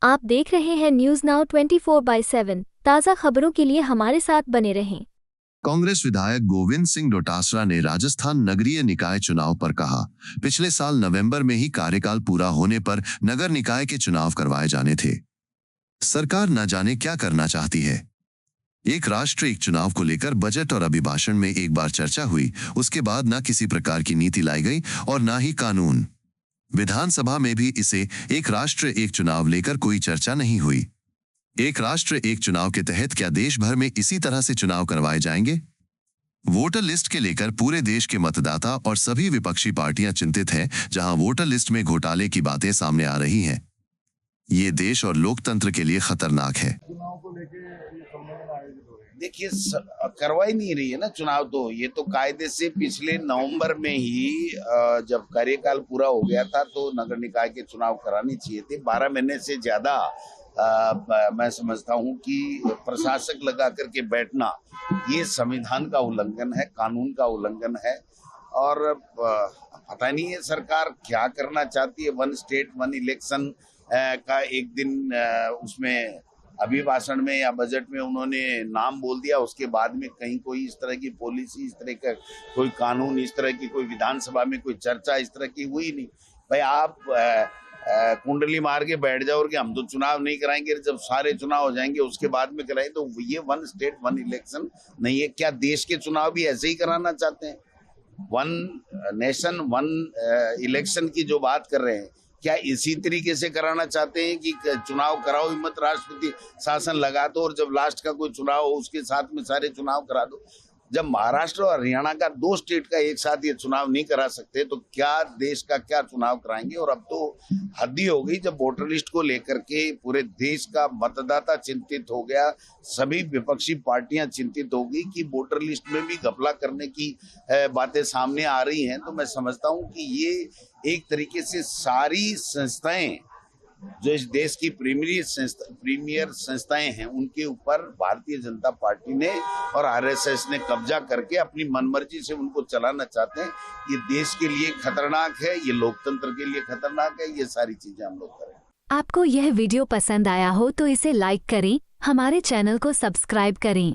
आप देख रहे हैं न्यूज नाउ 24/7 ताज़ा खबरों के लिए हमारे साथ बने रहें। कांग्रेस विधायक गोविंद सिंह डोटासरा ने राजस्थान नगरीय निकाय चुनाव पर कहा, पिछले साल नवंबर में ही कार्यकाल पूरा होने पर नगर निकाय के चुनाव करवाए जाने थे। सरकार न जाने क्या करना चाहती है। एक राष्ट्र एक चुनाव को लेकर बजट और अभिभाषण में एक बार चर्चा हुई, उसके बाद न किसी प्रकार की नीति लाई गई और न ही कानून। विधानसभा में भी इसे एक राष्ट्र एक चुनाव लेकर कोई चर्चा नहीं हुई। एक राष्ट्र एक चुनाव के तहत क्या देश भर में इसी तरह से चुनाव करवाए जाएंगे? वोटर लिस्ट के लेकर पूरे देश के मतदाता और सभी विपक्षी पार्टियां चिंतित हैं, जहां वोटर लिस्ट में घोटाले की बातें सामने आ रही हैं। ये देश और लोकतंत्र के लिए खतरनाक है। देखिए, करवाई नहीं रही है ना चुनाव। तो ये तो कायदे से पिछले नवंबर में ही जब कार्यकाल पूरा हो गया था तो नगर निकाय के चुनाव कराने चाहिए थे। 12 महीने से ज्यादा मैं समझता हूं कि प्रशासक लगा करके बैठना ये संविधान का उल्लंघन है, कानून का उल्लंघन है। और पता नहीं है सरकार क्या करना चाहती है। वन स्टेट वन इलेक्शन का एक दिन उसमें अभिभाषण में या बजट में उन्होंने नाम बोल दिया, उसके बाद में कहीं कोई इस तरह की पॉलिसी, इस तरह का कोई कानून, इस तरह की कोई विधानसभा में कोई चर्चा इस तरह की हुई नहीं। भाई आप कुंडली मार के बैठ जाओ कि हम तो चुनाव नहीं कराएंगे, जब सारे चुनाव हो जाएंगे उसके बाद में कराएं, तो ये वन स्टेट वन इलेक्शन नहीं है। क्या देश के चुनाव भी ऐसे ही कराना चाहते हैं? वन नेशन वन इलेक्शन की जो बात कर रहे हैं, क्या इसी तरीके से कराना चाहते हैं कि चुनाव कराओ ही मत, राष्ट्रपति शासन लगा दो और जब लास्ट का कोई चुनाव हो उसके साथ में सारे चुनाव करा दो? जब महाराष्ट्र और हरियाणा का 2 स्टेट का एक साथ ये चुनाव नहीं करा सकते तो क्या देश का क्या चुनाव कराएंगे? और अब तो हद ही हो गई, जब वोटर लिस्ट को लेकर के पूरे देश का मतदाता चिंतित हो गया, सभी विपक्षी पार्टियां चिंतित हो गई कि वोटर लिस्ट में भी घपला करने की बातें सामने आ रही हैं। तो मैं समझता हूं कि ये एक तरीके से सारी संस्थाएं जो इस देश की प्रीमियर संस्थाएं हैं उनके ऊपर भारतीय जनता पार्टी ने और आरएसएस ने कब्जा करके अपनी मनमर्जी से उनको चलाना चाहते हैं। ये देश के लिए खतरनाक है, ये लोकतंत्र के लिए खतरनाक है। ये सारी चीजें हम लोग करें। आपको यह वीडियो पसंद आया हो तो इसे लाइक करें, हमारे चैनल को सब्सक्राइब करें।